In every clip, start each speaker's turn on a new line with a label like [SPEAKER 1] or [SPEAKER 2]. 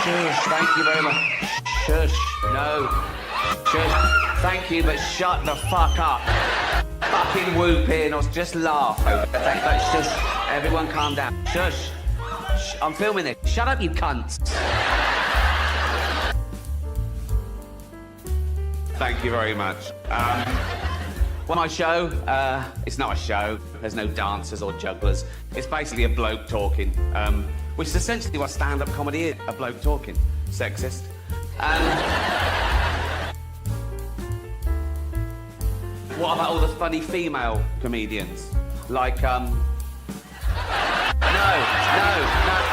[SPEAKER 1] Shush, thank you very much. Shush, no. Shush, thank you, but shut the fuck up. Fucking whooping or just laugh. But shush, everyone calm down. Shush. Shh, I'm filming this. Shut up, you cunts. Thank you very much. Well, my show, it's not a show. There's no dancers or jugglers. It's basically a bloke talking, which is essentially what stand-up comedy is, a bloke talking. Sexist. What about all the funny female comedians? Like, No,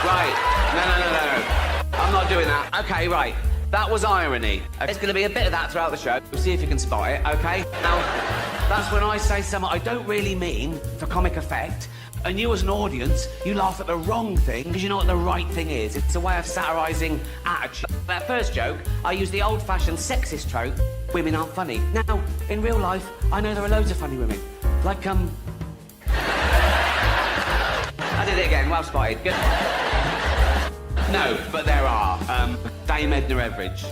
[SPEAKER 1] right. No. I'm not doing that. Okay, right. That was irony. There's going to be a bit of that throughout the show. We'll see if you can spot it, okay? Now, that's when I say something I don't really mean for comic effect, and you as an audience, you laugh at the wrong thing because you know what the right thing is. It's a way of satirising attitude. That first joke, I used the old-fashioned sexist trope, women aren't funny. Now, in real life, I know there are loads of funny women. Like, I did it again, well spotted. Good. No, but there are. Dame Edna Everage.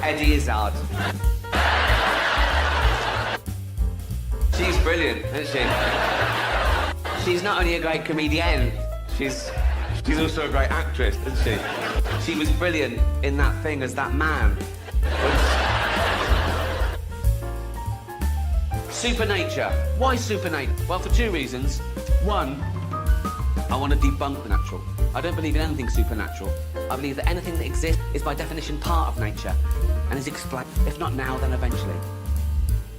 [SPEAKER 1] Eddie Izzard. She's brilliant, isn't she? She's not only a great comedian, she's also a great actress, isn't she? She was brilliant in that thing as that man. Supernature. Why supernature? Well, for two reasons. One, I want to debunk the natural. I don't believe in anything supernatural. I believe that anything that exists is by definition part of nature and is explained, if not now, then eventually.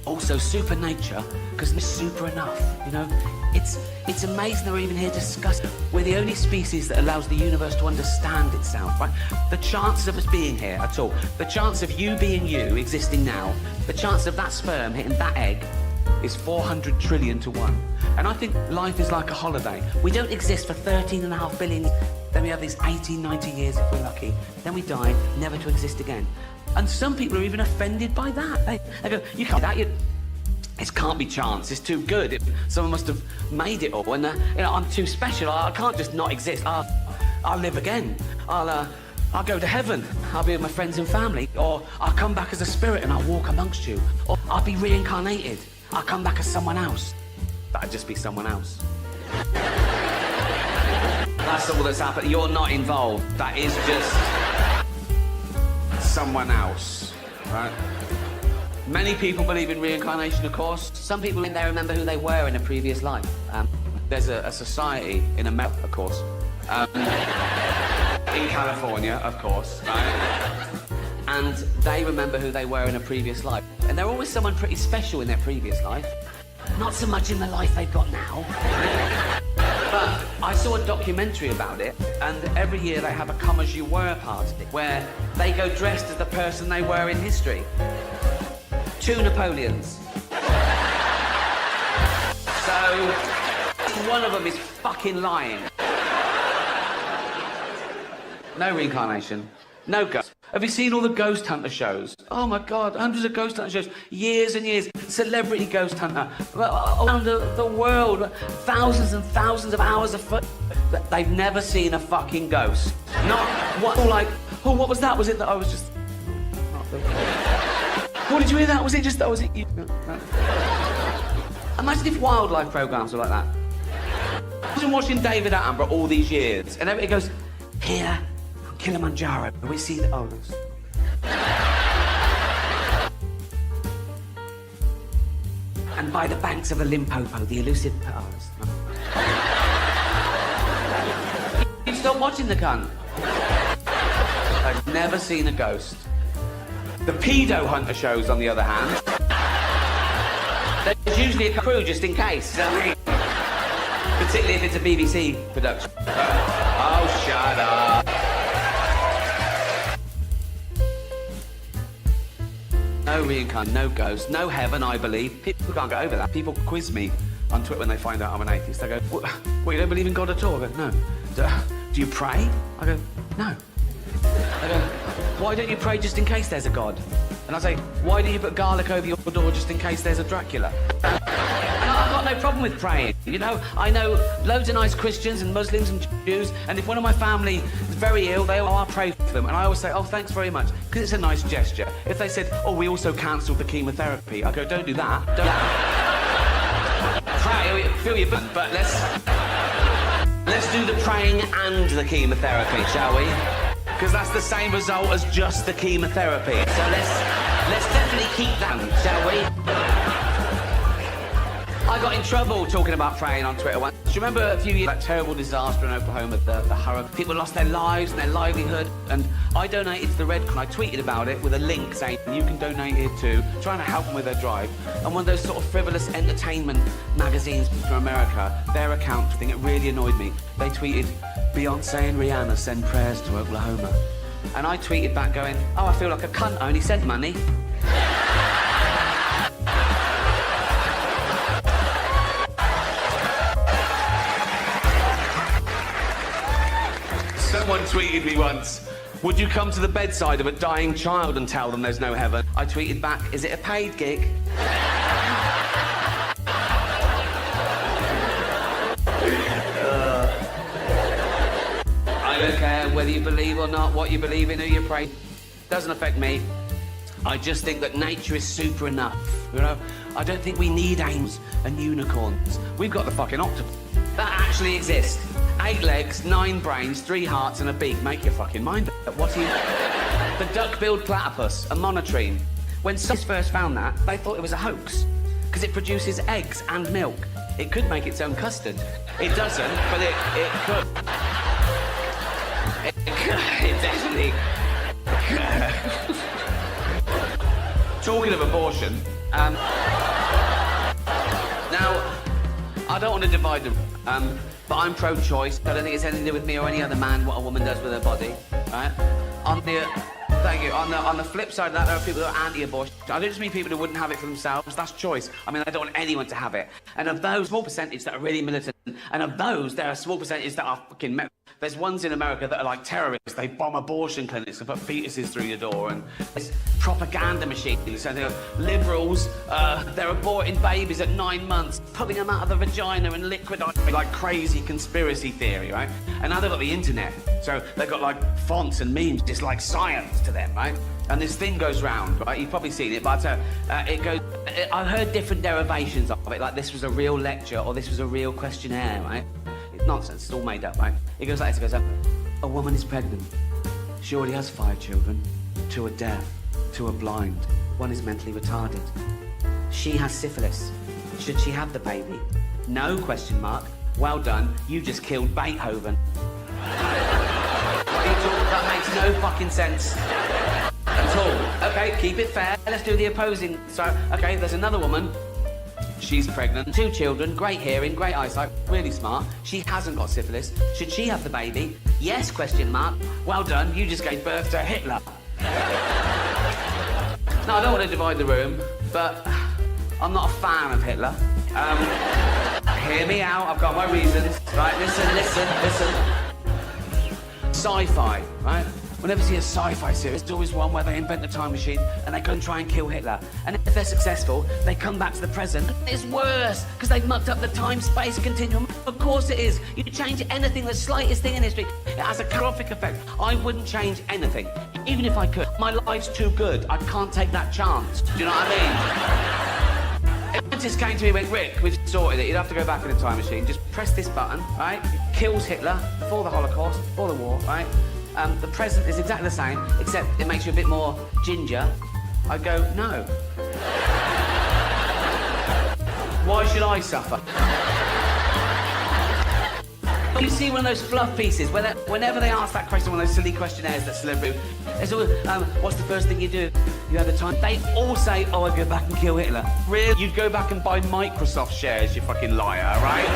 [SPEAKER 1] Also, supernature, because it's super enough, you know? It's amazing that we're even here discussing. We're the only species that allows the universe to understand itself, right? The chances of us being here at all, the chance of you being you, existing now, the chance of that sperm hitting that egg is 400 trillion to 1. And I think life is like a holiday. We don't exist for 13.5 billion. Then we have these 80, 90 years if we're lucky. Then we die, never to exist again. And some people are even offended by that. They go, you can't do that. It can't be chance. It's too good. Someone must have made it all. And you know, I'm too special. I can't just not exist. I'll live again. I'll go to heaven. I'll be with my friends and family. Or I'll come back as a spirit and I'll walk amongst you. Or I'll be reincarnated. I'll come back as someone else. That'd just be someone else. That's all that's happened. You're not involved. That is just someone else, right? Many people believe in reincarnation, of course. Some people think they remember who they were in a previous life. There's a society in America, of course. In California, of course, right? And they remember who they were in a previous life. And they're always someone pretty special in their previous life. Not so much in the life they've got now. But I saw a documentary about it, and every year they have a come as you were party, where they go dressed as the person they were in history. 2 Napoleons. So, one of them is fucking lying. No reincarnation. No ghost. Have you seen all the ghost hunter shows? Oh my God, hundreds of ghost hunter shows. Years and years. Celebrity ghost hunter. Around the world. Thousands and thousands of hours of foot. They've never seen a fucking ghost. Not what, like, oh, what was that? Was it that I was just... What did you hear that? Was it just that? Was it you? No. Imagine if wildlife programs were like that. Imagine watching David Attenborough all these years, and everybody goes, here, on Kilimanjaro, we see the owners. And by the banks of the Limpopo, the elusive pearls. You stop watching the cunt. I've never seen a ghost. The pedo hunter shows, on the other hand, there's usually a crew just in case. Particularly if it's a BBC production. Oh, shut up. No reincarnation, no ghost, no heaven, I believe. People can't get over that. People quiz me on Twitter when they find out I'm an atheist. They go, what, you don't believe in God at all? I go, no. Do you pray? I go, no. They go, why don't you pray just in case there's a God? And I say, why do you put garlic over your door just in case there's a Dracula? And I've got no problem with praying. You know, I know loads of nice Christians and Muslims and Jews, and if one of my family is very ill, I'll pray for them. And I always say, oh, thanks very much, because it's a nice gesture. If they said, oh, we also cancelled the chemotherapy, I go, don't do that. Don't do that. Pray, feel your button, but let's do the praying and the chemotherapy, shall we? Because that's the same result as just the chemotherapy. So let's definitely keep that, shall we? I got in trouble talking about praying on Twitter once. Do you remember a few years, that terrible disaster in Oklahoma, the hurricane? People lost their lives and their livelihood, and I donated to the Red Cross. I tweeted about it with a link saying you can donate here too, trying to help them with their drive. And one of those sort of frivolous entertainment magazines from America, their account thing, it really annoyed me. They tweeted, Beyonce and Rihanna send prayers to Oklahoma. And I tweeted back going, oh, I feel like a cunt, I only sent money. Someone tweeted me once, would you come to the bedside of a dying child and tell them there's no heaven? I tweeted back, is it a paid gig? I don't care whether you believe or not, what you believe in, who you pray. Doesn't affect me. I just think that nature is super enough, you know? I don't think we need angels and unicorns. We've got the fucking octopus. That actually exists. 8 legs, 9 brains, 3 hearts and a beak. Make your fucking mind up. What are you... The duck-billed platypus, a monotreme. When scientists first found that, they thought it was a hoax, because it produces eggs and milk. It could make its own custard. It doesn't, but it could. It definitely could. Talking of abortion, now, I don't want to divide them, but I'm pro-choice. I don't think it's anything to do with me or any other man what a woman does with her body, right? Thank you. On the flip side of that, there are people who are anti-abortion. I don't just mean people who wouldn't have it for themselves. That's choice. I mean, I don't want anyone to have it. And of those, small percentage that are really militant, and of those, there are a small percentage that are fucking... There's ones in America that are like terrorists. They bomb abortion clinics and put fetuses through your door, and there's propaganda machines. So they're liberals, they're aborting babies at 9 months, pulling them out of the vagina and liquidizing like crazy conspiracy theory, right? And now they've got the internet, so they've got like fonts and memes, just like science to them, right? And this thing goes round, right? You've probably seen it, but it goes... I've heard different derivations of it, like this was a real lecture or this was a real questionnaire, right? It's nonsense, it's all made up, right? It goes like this, it goes, a woman is pregnant. She already has 5 children. 2 are deaf, 2 are blind, 1 is mentally retarded. She has syphilis. Should she have the baby? No, question mark. Well done, you just killed Beethoven. That makes no fucking sense at all. Okay, keep it fair. Let's do the opposing. So, okay, there's another woman. She's pregnant, 2 children, great hearing, great eyesight, really smart. She hasn't got syphilis. Should she have the baby? Yes, question mark. Well done, you just gave birth to Hitler. Now, I don't want to divide the room, but I'm not a fan of Hitler. Hear me out, I've got my reasons. Right, listen. Sci-fi, right? Whenever you see a sci-fi series, there's always one where they invent a time machine and they go and try and kill Hitler. And if they're successful, they come back to the present. It's worse, because they've mucked up the time-space continuum. Of course it is. You change anything, the slightest thing in history, it has a catastrophic effect. I wouldn't change anything, even if I could. My life's too good. I can't take that chance. Do you know what I mean? If just came to me and went, Rick, we've sorted it. You'd have to go back in the time machine. Just press this button, right? Kills Hitler before the Holocaust, before the war, right? The present is exactly the same, except it makes you a bit more ginger. I'd go, no. Why should I suffer? You see one of those fluff pieces, where whenever they ask that question, one of those silly questionnaires that celebrity, there's always, what's the first thing you do? You have the time. They all say, oh, I'd go back and kill Hitler. Really? You'd go back and buy Microsoft shares, you fucking liar, right?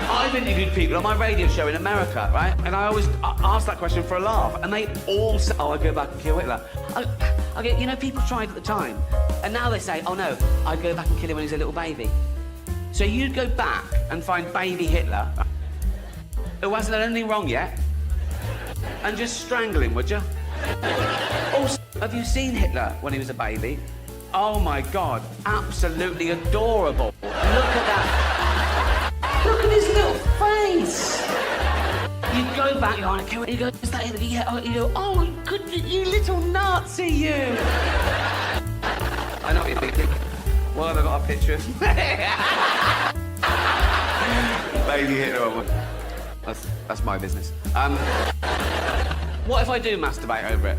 [SPEAKER 1] I've interviewed people on my radio show in America, right? And I always ask that question for a laugh, and they all say, oh, I'd go back and kill Hitler. I get, you know, people tried at the time, and now they say, oh no, I'd go back and kill him when he was a little baby. So you'd go back and find baby Hitler, who hasn't done anything wrong yet, and just strangle him, would you? Also, have you seen Hitler when he was a baby? oh my God, absolutely adorable. Look at that. Look at his little face. You go back, you're like, okay, you go, is that it? Yeah, you go, oh, good, you little Nazi, you. I know what you're thinking. Well, have I got a picture? Baby Hitler. That's my business. What if I do masturbate over it?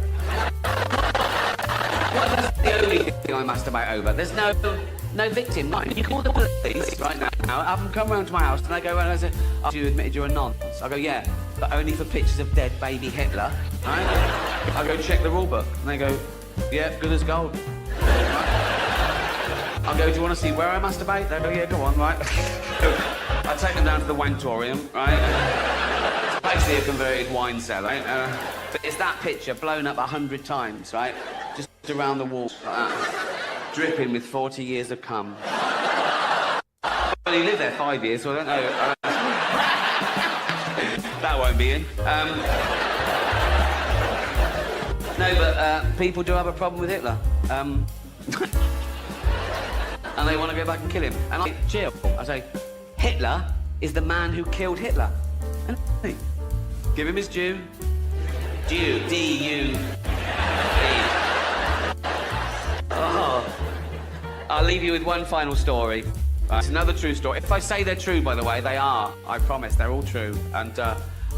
[SPEAKER 1] What if that's the only thing I masturbate over? There's no victim. No, you call the police right now. Have them come round to my house and I go around and I say, oh, you admitted you're a nonce? I go, yeah, but only for pictures of dead baby Hitler. Right? I go check the rule book and they go, yeah, good as gold. I go, do you want to see where I masturbate? They go, yeah, go on, right? I take them down to the Wanktorium, right? It's basically a converted wine cellar, right? But it's that picture blown up 100 times, right? Just around the wall, like that. Dripping with 40 years of cum. I only lived there 5 years, so I don't know. That won't be in. No, but people do have a problem with Hitler. And they want to go back and kill him. And I chill. I say, Hitler is the man who killed Hitler. And give him his due. Due. D-U. Oh. I'll leave you with one final story. It's another true story. If I say they're true, by the way, they are. I promise, they're all true. And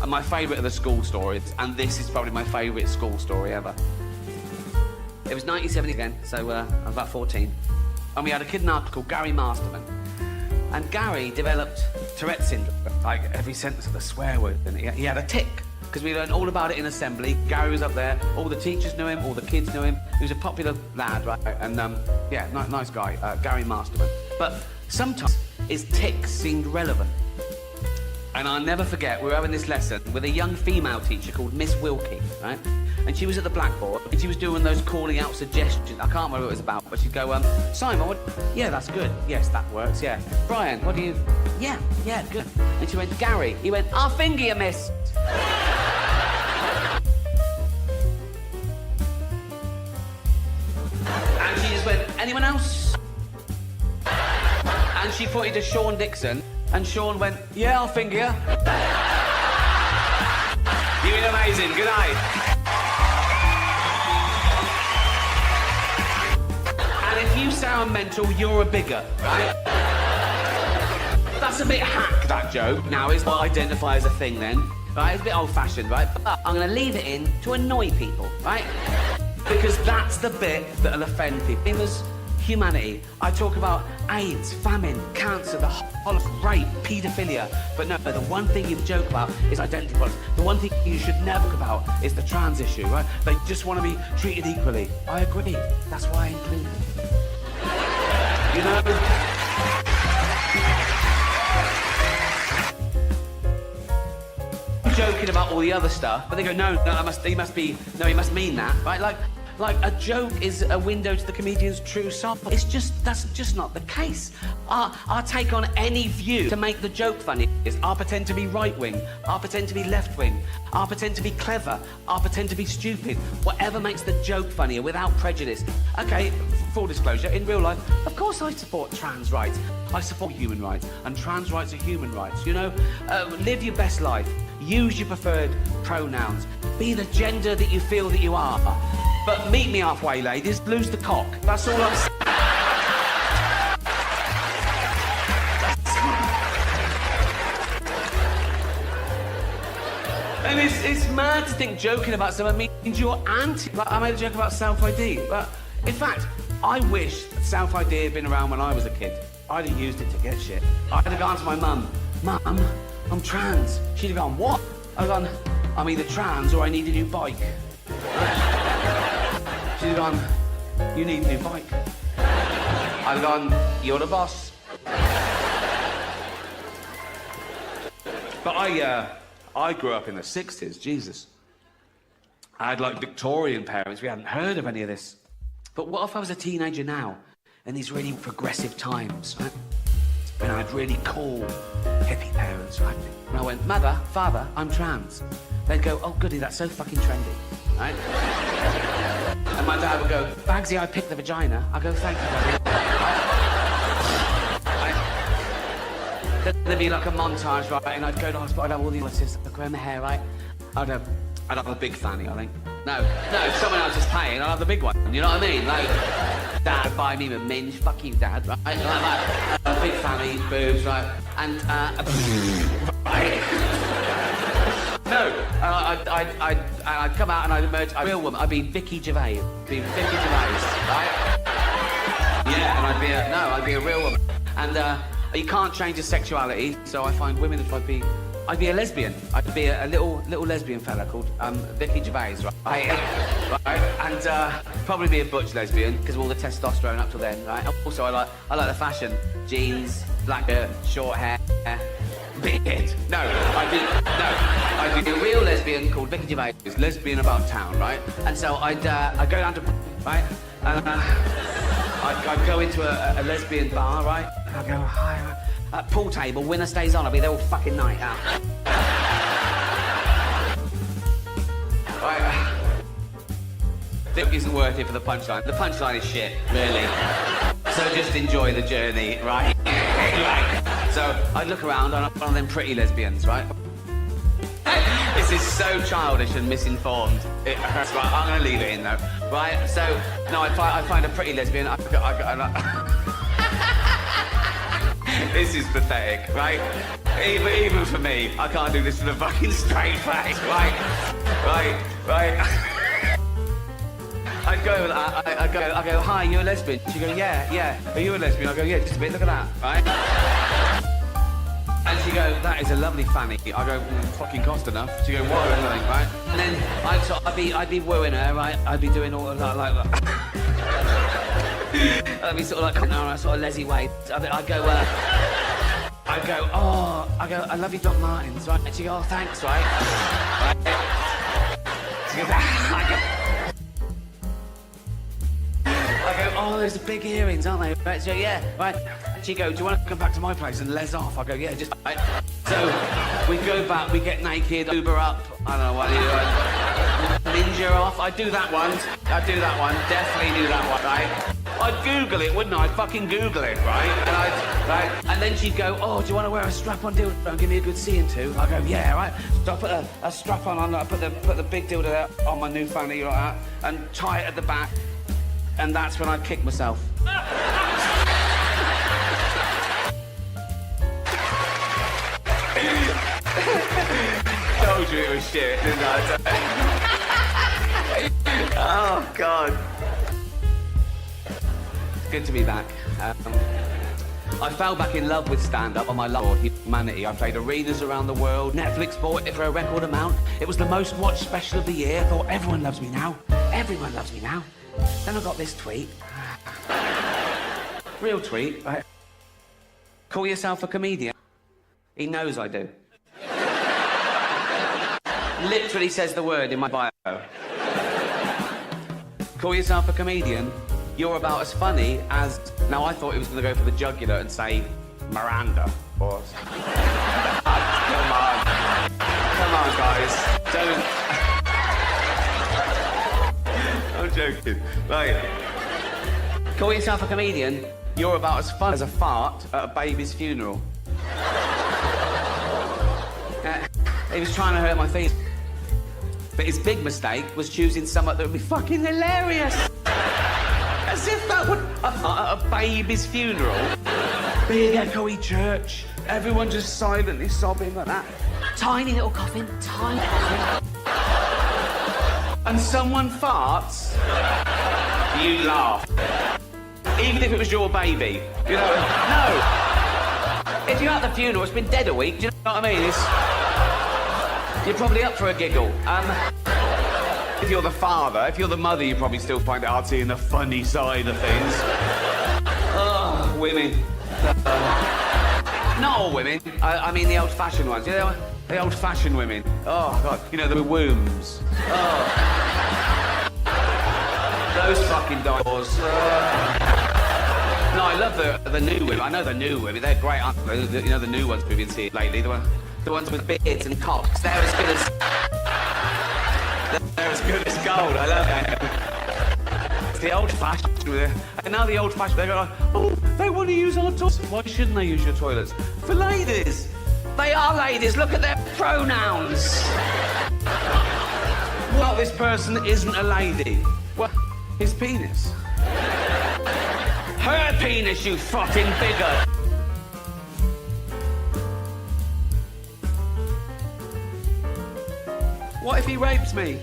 [SPEAKER 1] my favourite are the school stories. And this is probably my favourite school story ever. It was 1970 then, so I was about 14. And we had a kid in our class called Gary Masterman. And Gary developed Tourette's syndrome, like every sentence of the swear word. And he had a tic, because we learned all about it in assembly. Gary was up there, all the teachers knew him, all the kids knew him. He was a popular lad, right? And yeah, nice guy, Gary Masterman. But sometimes his tics seemed relevant. And I'll never forget, we were having this lesson with a young female teacher called Miss Wilkie, right? And she was at the blackboard, and she was doing those calling out suggestions. I can't remember what it was about, but she'd go, Simon, what? Yeah, that's good. Yes, that works, yeah. Brian, what do you... Yeah, good. And she went, Gary. He went, I'll finger you, miss. And she just went, anyone else? And she pointed to Sean Dixon, and Sean went, yeah, I'll finger you. You've been amazing. Good night. If you sound mental, you're a bigot, right? That's a bit hack, that joke. Now, it's not identify as a thing then, right? It's a bit old-fashioned, right? But I'm going to leave it in to annoy people, right? Because that's the bit that'll offend people. In this humanity, I talk about AIDS, famine, cancer, the whole of rape, paedophilia. But no, the one thing you joke about is identity politics. The one thing you should never talk about is the trans issue, right? They just want to be treated equally. I agree. That's why I include them. You know? I'm joking about all the other stuff, but they go, no, he must mean that, right? Like a joke is a window to the comedian's true self. That's just not the case. I'll take on any view to make the joke funny. I'll pretend to be right-wing. I'll pretend to be left-wing. I'll pretend to be clever. I'll pretend to be stupid. Whatever makes the joke funnier without prejudice. Okay, full disclosure, in real life, of course I support trans rights. I support human rights, and trans rights are human rights, you know? Live your best life. Use your preferred pronouns. Be the gender that you feel that you are. But meet me halfway, ladies. Lose the cock. That's all I'm saying. And it's mad to think joking about something means you're anti. Like, I made a joke about self-ID. But in fact, I wish self-ID had been around when I was a kid. I'd have used it to get shit. I'd have gone to my mum, Mum, I'm trans. She'd have gone, what? I'd have gone, I'm either trans or I need a new bike. She'd have gone, you need a new bike. I'd have gone, you're the boss. But I grew up in the 60s, Jesus. I had like Victorian parents, we hadn't heard of any of this. But what if I was a teenager now, in these really progressive times, right? When I had really cool, hippie parents, right? And I went, Mother, Father, I'm trans. They'd go, oh goody, that's so fucking trendy, right? And my dad would go, Bagsy, I picked the vagina. I go, thank you, Daddy. There'd be like a montage, right? And I'd go to hospital, I'd have all the analysis, I'd grow my hair, right? I'd have a big fanny, I think. No, if someone else is paying, I'd have the big one. You know what I mean? Like, Dad would buy me a minge, fuck you, Dad, right? Like, a big fanny, boobs, right? And, right? No, I'd come out and I'd emerge a real woman. I'd be Ricky Gervais. Right? Yeah, and I'd be a real woman. And you can't change your sexuality, so I find women if I'd be a lesbian. I'd be a little lesbian fella called Ricky Gervais, right? And probably be a butch lesbian because of all the testosterone up till then, right? Also, I like the fashion: jeans, black shirt, short hair, beard. I'd be a real lesbian called Ricky Gervais, lesbian about town, right? And so I'd go down to right, and I'd go into a lesbian bar, right? I'd go hi. Pool table, winner stays on. I'll be there all fucking night out. Right. It isn't worth it for the punchline. The punchline is shit, really. So just enjoy the journey, right? Right. So I'd look around and I'm one of them pretty lesbians, right? This is so childish and misinformed. It hurts, right? I'm gonna leave it in though, right? So no, I find a pretty lesbian. This is pathetic, right? Even for me, I can't do this with a fucking straight face, right? I'd go, hi, you a lesbian? She'd go, yeah. Are you a lesbian? I go, yeah, just a bit, look at that, right? And she'd go, that is a lovely fanny. I go, fucking cost enough. She'd go, what? Right? And then I'd be wooing her, right? I'd be doing all of that, like that. I'd be sort of like coming on a sort of lesy way. I'd go, I love your Doc Martens, right? And she go, oh, thanks, right? She goes, I go, oh, those are big earrings, aren't they? Right, so yeah, right. She go, do you want to come back to my place and les off? I go, yeah, just right. So we go back, we get naked, Uber up, I don't know what you do. Ninja off. I'd do that one. Definitely do that one, right? I'd Google it, wouldn't I? I'd fucking Google it, right? And then she'd go, oh, do you want to wear a strap-on dildo and give me a good seeing to? I go, yeah, right. So I put a strap-on I put the big dildo there on my new fanny like that, and tie it at the back, and that's when I'd kick myself. Told you it was shit, didn't I? Oh, God. Good to be back. I fell back in love with stand-up on my love for humanity. I played arenas around the world. Netflix bought it for a record amount. It was the most watched special of the year. I thought, everyone loves me now. Everyone loves me now. Then I got this tweet. Real tweet, right? Call yourself a comedian. He knows I do. Literally says the word in my bio. Call yourself a comedian. You're about as funny as... Now, I thought he was going to go for the jugular and say Miranda. Or... Come on, guys. Don't... I'm joking. Right. Call yourself a comedian. You're about as fun as a fart at a baby's funeral. He was trying to hurt my feelings. But his big mistake was choosing something that would be fucking hilarious. As if that would... a baby's funeral. Big echoey church. Everyone just silently sobbing like that. Tiny little coffin. Tiny coffin. And someone farts. You laugh. Even if it was your baby. You know? No. If you're at the funeral, it's been dead a week. Do you know what I mean? You're probably up for a giggle. If you're the father, if you're the mother, you probably still find it hard seeing the funny side of things. Oh, women. Not all women. I mean the old-fashioned ones. You know, the old-fashioned women. Oh, God. You know, the wombs. Oh. Those fucking doors. No, I love the new women. I know the new women. They're great, aren't they? You know, the new ones we've been seeing lately. The ones with beards and cocks. They're as good as gold. I love that. It's the old-fashioned. And now the old-fashioned, they're going, oh, they want to use our toilets. Why shouldn't they use your toilets? For ladies. They are ladies. Look at their pronouns. Well, this person isn't a lady. Well, his penis. Her penis, you fucking bigot. What if he rapes me?